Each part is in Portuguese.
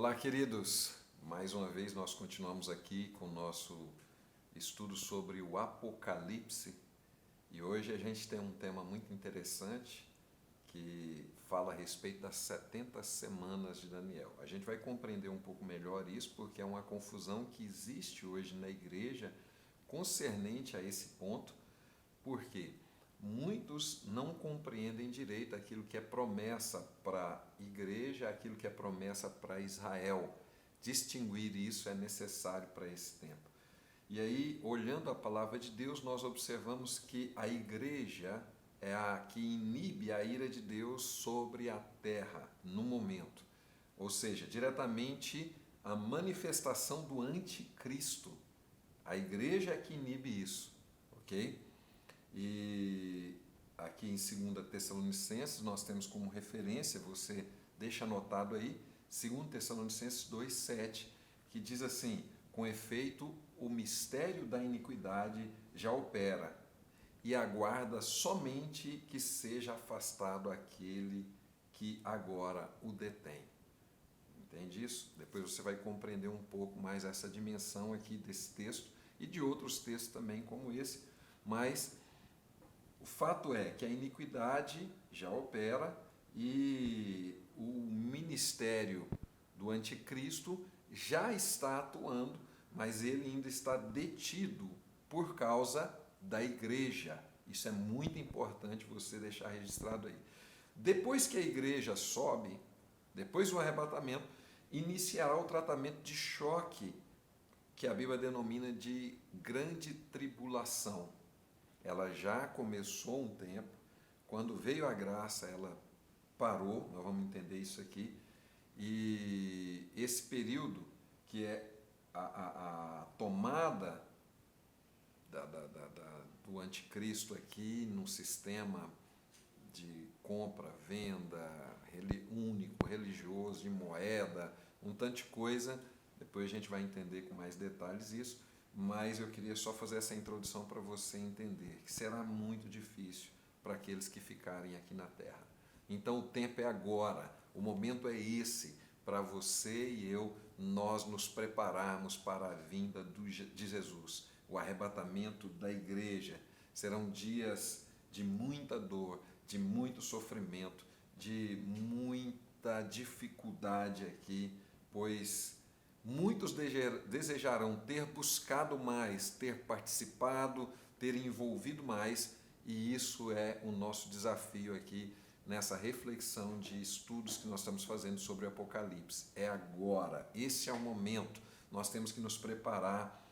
Olá, queridos! Mais uma vez nós continuamos aqui com o nosso estudo sobre o Apocalipse e hoje a gente tem um tema muito interessante que fala a respeito das 70 semanas de Daniel. A gente vai compreender um pouco melhor isso porque é uma confusão que existe hoje na igreja concernente a esse ponto, porque muitos não compreendem direito aquilo que é promessa para a igreja, aquilo que é promessa para Israel. Distinguir isso é necessário para esse tempo. E aí, olhando a palavra de Deus, nós observamos que a igreja é a que inibe a ira de Deus sobre a terra no momento. Ou seja, diretamente a manifestação do anticristo. A igreja é que inibe isso, ok? E aqui em 2 Tessalonicenses nós temos como referência, você deixa anotado aí, 2 Tessalonicenses 2,7, que diz assim: com efeito, o mistério da iniquidade já opera, e aguarda somente que seja afastado aquele que agora o detém. Entende isso? Depois você vai compreender um pouco mais essa dimensão aqui desse texto e de outros textos também como esse, mas o fato é que a iniquidade já opera e o ministério do anticristo já está atuando, mas ele ainda está detido por causa da igreja. Isso é muito importante você deixar registrado aí. Depois que a igreja sobe, depois do arrebatamento, iniciará o tratamento de choque, que a Bíblia denomina de grande tribulação. Ela já começou um tempo, quando veio a graça ela parou, nós vamos entender isso aqui, e esse período que é a tomada do anticristo aqui no sistema de compra, venda, único, religioso, de moeda, um tanto de coisa, depois a gente vai entender com mais detalhes isso, mas eu queria só fazer essa introdução para você entender que será muito difícil para aqueles que ficarem aqui na Terra. Então o tempo é agora, o momento é esse, para você e eu, nós nos prepararmos para a vinda de Jesus. O arrebatamento da igreja serão dias de muita dor, de muito sofrimento, de muita dificuldade aqui, pois muitos desejarão ter buscado mais, ter participado, ter envolvido mais, e isso é o nosso desafio aqui nessa reflexão de estudos que nós estamos fazendo sobre o Apocalipse. É agora, esse é o momento, nós temos que nos preparar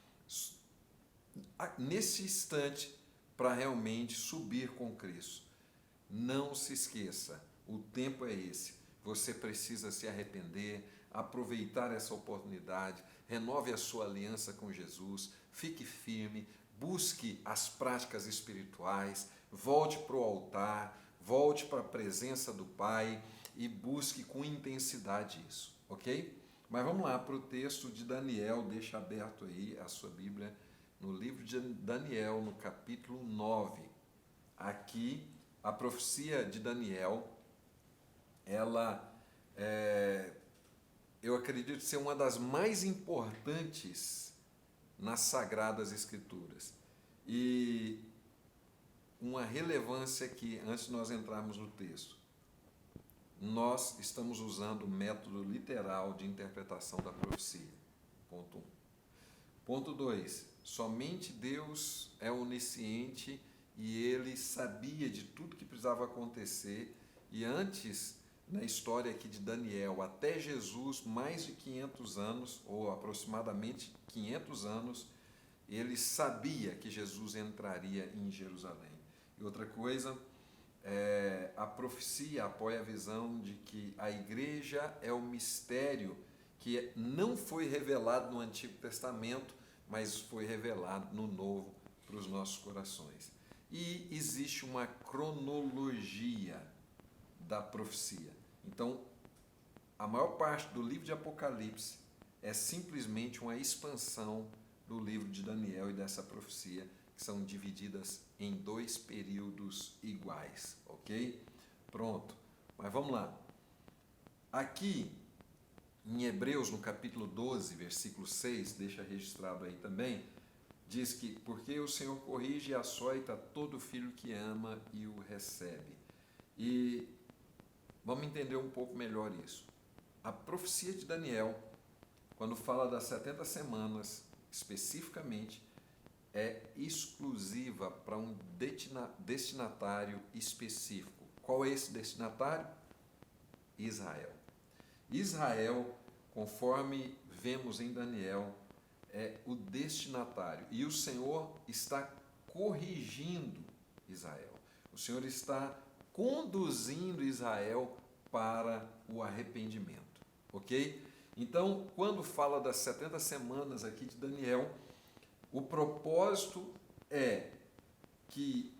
nesse instante para realmente subir com Cristo. Não se esqueça, o tempo é esse, você precisa se arrepender, aproveitar essa oportunidade, renove a sua aliança com Jesus, fique firme, busque as práticas espirituais, volte para o altar, volte para a presença do Pai e busque com intensidade isso, ok? Mas vamos lá para o texto de Daniel, deixa aberto aí a sua Bíblia, no livro de Daniel, no capítulo 9. Aqui, a profecia de Daniel, ela eu acredito ser uma das mais importantes nas Sagradas Escrituras. E uma relevância aqui, antes de nós entrarmos no texto. Nós estamos usando o método literal de interpretação da profecia. Ponto 1. Ponto 2. Somente Deus é onisciente e Ele sabia de tudo que precisava acontecer. E antes, na história aqui de Daniel, até Jesus, mais de 500 anos, ou aproximadamente 500 anos, ele sabia que Jesus entraria em Jerusalém. E outra coisa, a profecia apoia a visão de que a igreja é o mistério que não foi revelado no Antigo Testamento, mas foi revelado no Novo para os nossos corações. E existe uma cronologia da profecia. Então, a maior parte do livro de Apocalipse é simplesmente uma expansão do livro de Daniel e dessa profecia, que são divididas em 2 períodos iguais, ok? Pronto, mas vamos lá. Aqui, Em Hebreus, no capítulo 12, versículo 6, deixa registrado aí também, diz que, porque o Senhor corrige e açoita todo filho que ama e o recebe. E vamos entender um pouco melhor isso. A profecia de Daniel, quando fala das 70 semanas, especificamente, é exclusiva para um destinatário específico. Qual é esse destinatário? Israel. Israel, conforme vemos em Daniel, é o destinatário. E o Senhor está corrigindo Israel. O Senhor está conduzindo Israel para o arrependimento. Ok? Então, quando fala das 70 semanas aqui de Daniel, o propósito é que,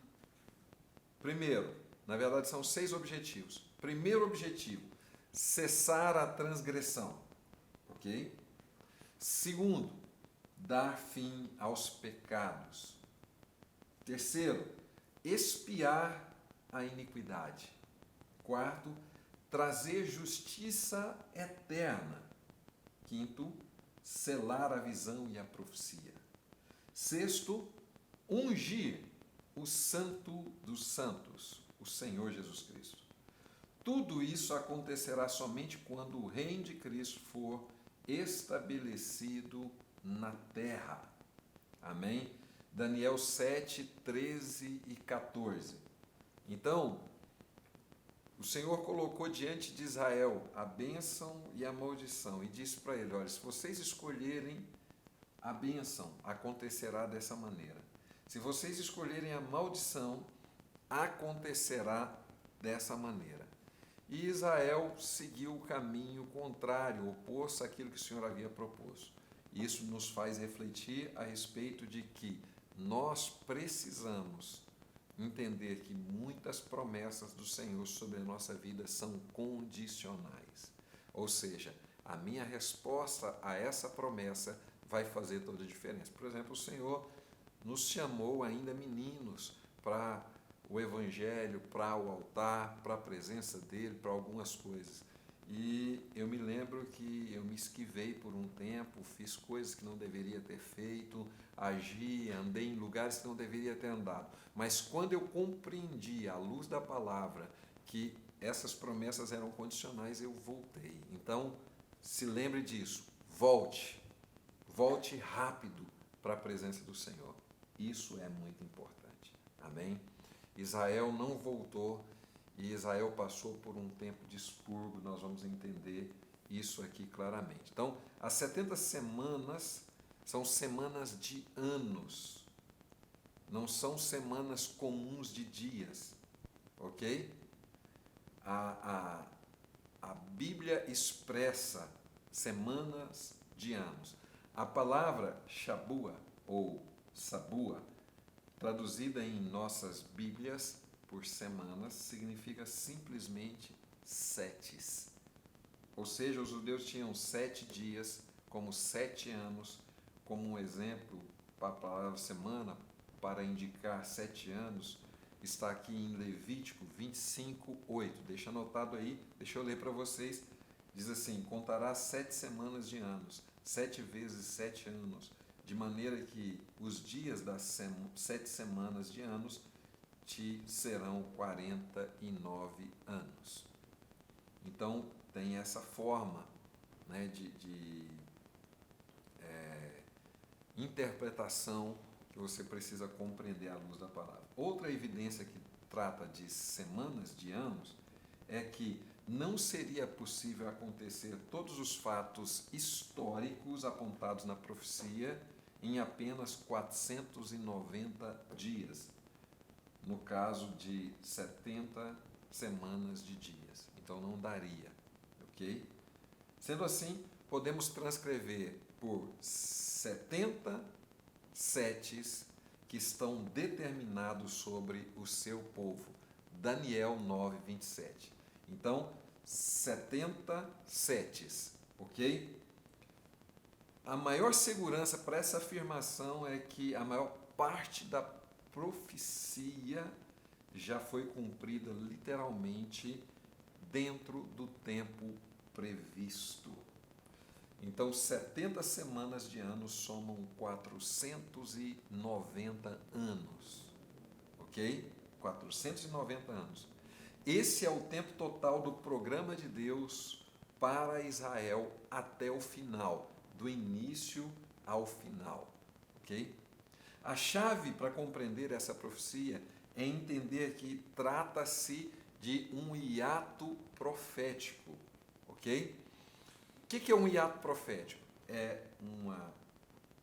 primeiro, na verdade são 6 objetivos. Primeiro objetivo, cessar a transgressão. Ok? Segundo, dar fim aos pecados. Terceiro, expiar a iniquidade. Quarto, trazer justiça eterna. Quinto, selar a visão e a profecia. Sexto, ungir o Santo dos Santos, o Senhor Jesus Cristo. Tudo isso acontecerá somente quando o reino de Cristo for estabelecido na terra. Amém? Daniel 7, 13 e 14. Então, o Senhor colocou diante de Israel a bênção e a maldição e disse para ele, olha, se vocês escolherem a bênção, acontecerá dessa maneira. Se vocês escolherem a maldição, acontecerá dessa maneira. E Israel seguiu o caminho contrário, oposto àquilo que o Senhor havia proposto. Isso nos faz refletir a respeito de que nós precisamos entender que muitas promessas do Senhor sobre a nossa vida são condicionais. Ou seja, a minha resposta a essa promessa vai fazer toda a diferença. Por exemplo, o Senhor nos chamou ainda meninos para o Evangelho, para o altar, para a presença dele, para algumas coisas. E eu me lembro que eu me esquivei por um tempo, fiz coisas que não deveria ter feito, agi, andei em lugares que não deveria ter andado. Mas quando eu compreendi, à luz da palavra, que essas promessas eram condicionais, eu voltei. Então, se lembre disso, volte rápido para a presença do Senhor. Isso é muito importante. Amém? Israel não voltou e Israel passou por um tempo de expurgo, nós vamos entender isso aqui claramente. Então, as 70 semanas são semanas de anos, não são semanas comuns de dias, ok? A Bíblia expressa semanas de anos. A palavra Shabua ou Sabua, traduzida em nossas Bíblias por semanas, significa simplesmente setes. Ou seja, os judeus tinham 7 dias, como 7 anos, como um exemplo para a palavra semana, para indicar 7 anos, está aqui em Levítico 25, 8. Deixa anotado aí, deixa eu ler para vocês. Diz assim, contará 7 semanas de anos, 7 vezes 7 anos, de maneira que os dias das 7 semanas de anos te serão 49 anos. Então, tem essa forma, né, de interpretação que você precisa compreender à luz da palavra. Outra evidência que trata de semanas de anos é que não seria possível acontecer todos os fatos históricos apontados na profecia em apenas 490 dias, no caso de 70 semanas de dias. Então não daria, ok? Sendo assim, podemos transcrever por 70 setes que estão determinados sobre o seu povo. Daniel 9, 27. Então, 70 setes, ok? A maior segurança para essa afirmação é que a maior parte da profecia já foi cumprida literalmente dentro do tempo previsto. Então, 70 semanas de ano somam 490 anos, ok? 490 anos. Esse é o tempo total do programa de Deus para Israel até o final, do início ao final, ok? A chave para compreender essa profecia é entender que trata-se de um hiato profético, ok? O que é um hiato profético?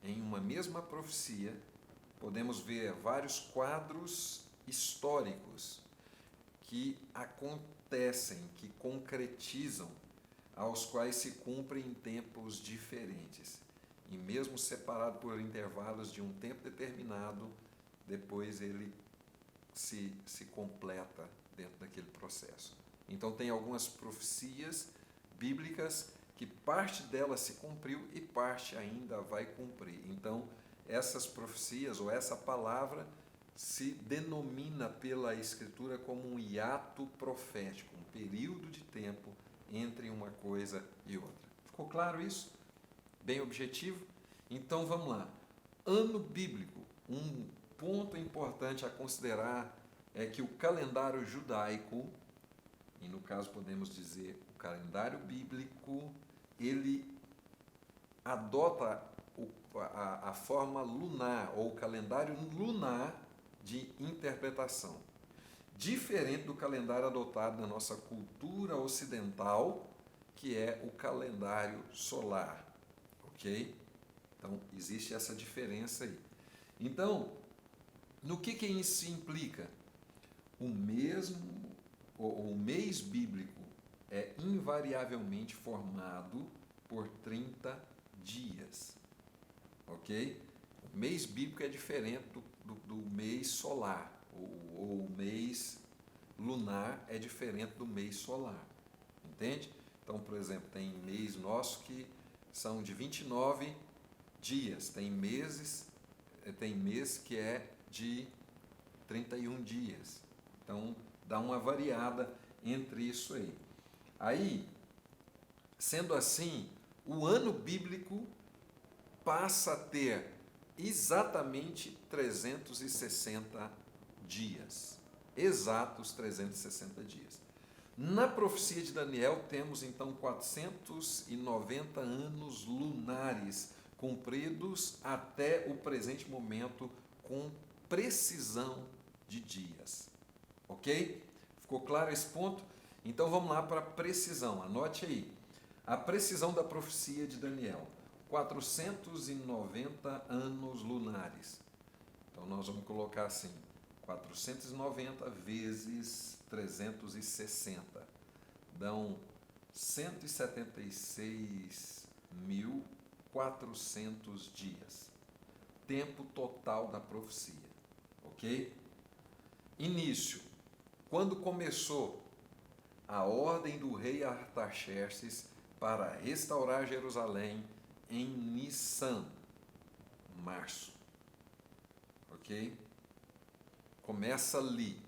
Em uma mesma profecia, podemos ver vários quadros históricos que acontecem, que concretizam, aos quais se cumprem em tempos diferentes. E mesmo separado por intervalos de um tempo determinado, depois ele se completa dentro daquele processo. Então tem algumas profecias bíblicas que parte delas se cumpriu e parte ainda vai cumprir. Então essas profecias ou essa palavra se denomina pela Escritura como um hiato profético, um período de tempo entre uma coisa e outra. Ficou claro isso? Bem objetivo? Então vamos lá. Ano bíblico. Um ponto importante a considerar é que o calendário judaico, e no caso podemos dizer o calendário bíblico, ele adota a forma lunar, ou o calendário lunar de interpretação. Diferente do calendário adotado na nossa cultura ocidental, que é o calendário solar, ok? Então, existe essa diferença aí. Então, no que isso implica? O mês bíblico é invariavelmente formado por 30 dias, ok? O mês bíblico é diferente do mês solar, ou o mês lunar é diferente do mês solar, entende? Então, por exemplo, tem mês nosso que são de 29 dias, tem mês que é de 31 dias. Então, dá uma variada entre isso aí. Aí, sendo assim, o ano bíblico passa a ter exatamente 360 dias. Exatos 360 dias. Na profecia de Daniel, temos então 490 anos lunares cumpridos até o presente momento com precisão de dias. Ok? Ficou claro esse ponto? Então vamos lá para a precisão. Anote aí. A precisão da profecia de Daniel. 490 anos lunares. Então nós vamos colocar assim: 490 vezes 360 dão 176.400 dias. Tempo total da profecia. Ok? Início. Quando começou a ordem do rei Artaxerxes para restaurar Jerusalém em Nissan, março. Ok? Começa ali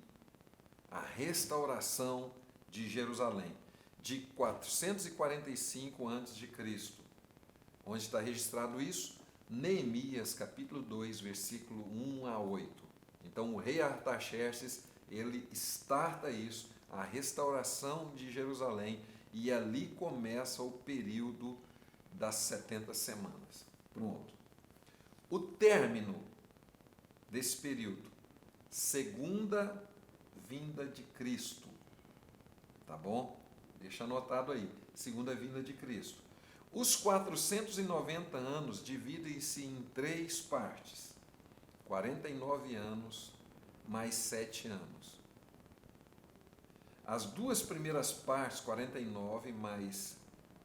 a restauração de Jerusalém, de 445 a.C. Onde está registrado isso? Neemias, capítulo 2, versículo 1 a 8. Então, o rei Artaxerxes, ele starta isso, a restauração de Jerusalém, e ali começa o período das 70 semanas. Pronto. O término desse período, segunda vinda de Cristo. Tá bom? Deixa anotado aí. Segunda vinda de Cristo. Os 490 anos dividem-se em 3 partes. 49 anos mais 7 anos. As 2 primeiras partes, 49 mais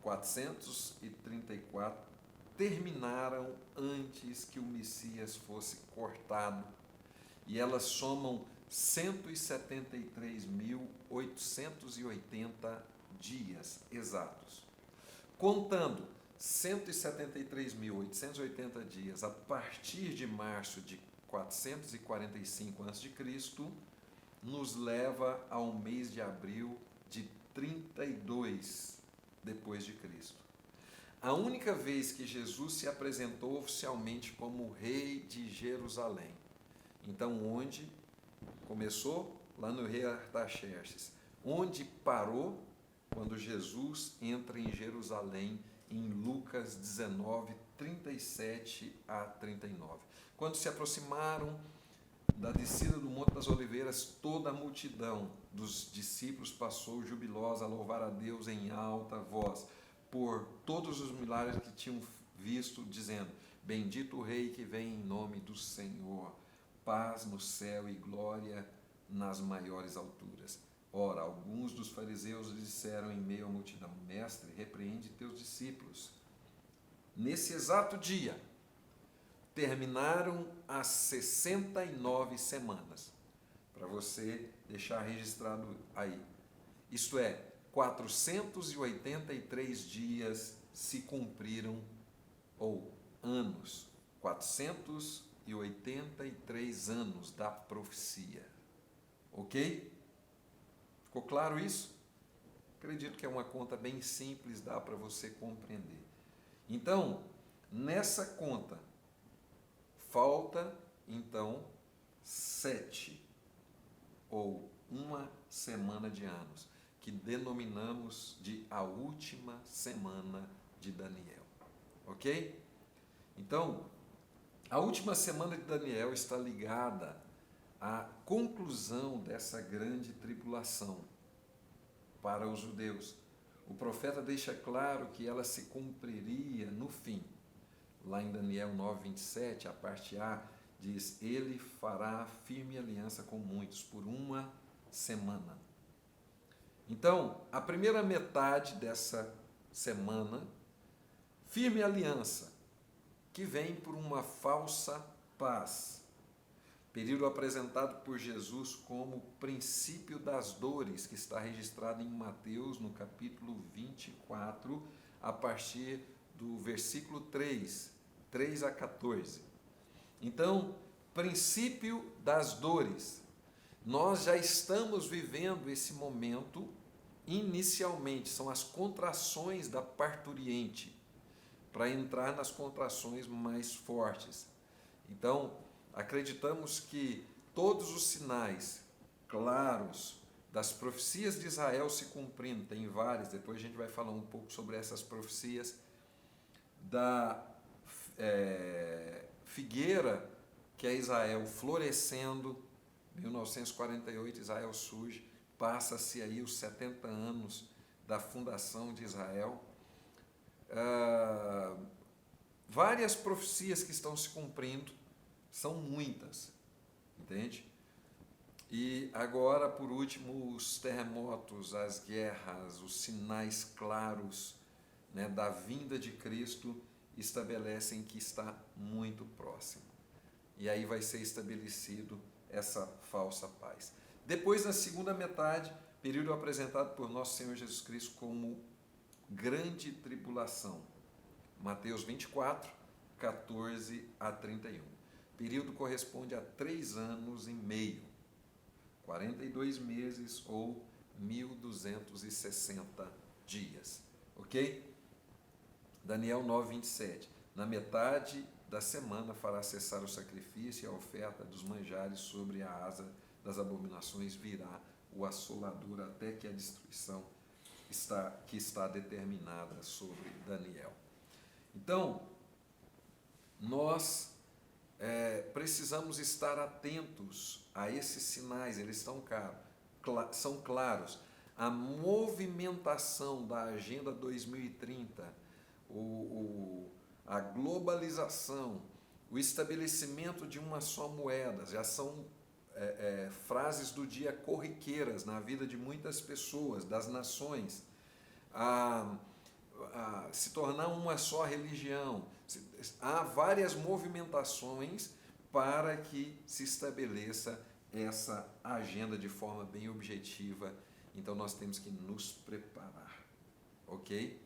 434, terminaram antes que o Messias fosse cortado, e elas somam 173.880 dias exatos. Contando 173.880 dias a partir de março de 445 a.C., nos leva ao mês de abril de 32 depois de Cristo. a única vez que Jesus se apresentou oficialmente como rei de Jerusalém. Então, onde começou? Lá no rei Artaxerxes. Onde parou? Quando Jesus entra em Jerusalém, em Lucas 19, 37 a 39. Quando se aproximaram da descida do Monte das Oliveiras, toda a multidão dos discípulos passou jubilosa a louvar a Deus em alta voz, por todos os milagres que tinham visto, dizendo: bendito o Rei que vem em nome do Senhor, paz no céu e glória nas maiores alturas. Ora, alguns dos fariseus lhe disseram em meio à multidão: mestre, repreende teus discípulos. Nesse exato dia, terminaram as 69 semanas, para você deixar registrado aí. Isto é, 483 dias se cumpriram, ou anos, 483 anos da profecia. Ok? Ficou claro isso? Acredito que é uma conta bem simples, dá para você compreender. Então, nessa conta, falta, então, 7, ou uma semana de anos, que denominamos de a última semana de Daniel. Ok? Então, a última semana de Daniel está ligada à conclusão dessa grande tribulação para os judeus. O profeta deixa claro que ela se cumpriria no fim. Lá em Daniel 9, 27, a parte A, diz: ele fará firme aliança com muitos por uma semana. Então, a primeira metade dessa semana, firme aliança, que vem por uma falsa paz. Período apresentado por Jesus como princípio das dores, que está registrado em Mateus, no capítulo 24, a partir do versículo 3 a 14. Então, princípio das dores. Nós já estamos vivendo esse momento inicialmente, são as contrações da parturiente, para entrar nas contrações mais fortes. Então, acreditamos que todos os sinais claros das profecias de Israel se cumprindo, tem várias, depois a gente vai falar um pouco sobre essas profecias, da figueira que é Israel florescendo, 1948 Israel surge, passa-se aí os 70 anos da fundação de Israel. Várias profecias que estão se cumprindo, são muitas, entende? E agora, por último, os terremotos, as guerras, os sinais claros, né, da vinda de Cristo estabelecem que está muito próximo. E aí vai ser estabelecido essa falsa paz. Depois, na segunda metade, período apresentado por nosso Senhor Jesus Cristo como grande tribulação. Mateus 24, 14 a 31. O período corresponde a 3 anos e meio, 42 meses ou 1.260 dias. Ok? Daniel 9, 27. Na metade da semana fará cessar o sacrifício e a oferta dos manjares, sobre a asa das abominações virá o assolador, até que a destruição que está determinada sobre Daniel. Então, nós precisamos estar atentos a esses sinais, eles são claros. A movimentação da Agenda 2030, a globalização, o estabelecimento de uma só moeda, já são frases do dia corriqueiras na vida de muitas pessoas, das nações, se tornar uma só religião. Há várias movimentações para que se estabeleça essa agenda de forma bem objetiva. Então nós temos que nos preparar, ok?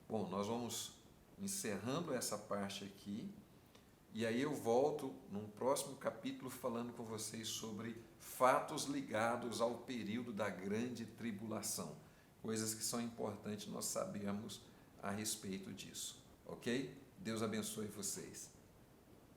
Bom, nós vamos encerrando essa parte aqui, e aí eu volto num próximo capítulo falando com vocês sobre fatos ligados ao período da grande tribulação, coisas que são importantes nós sabermos a respeito disso, ok? Deus abençoe vocês.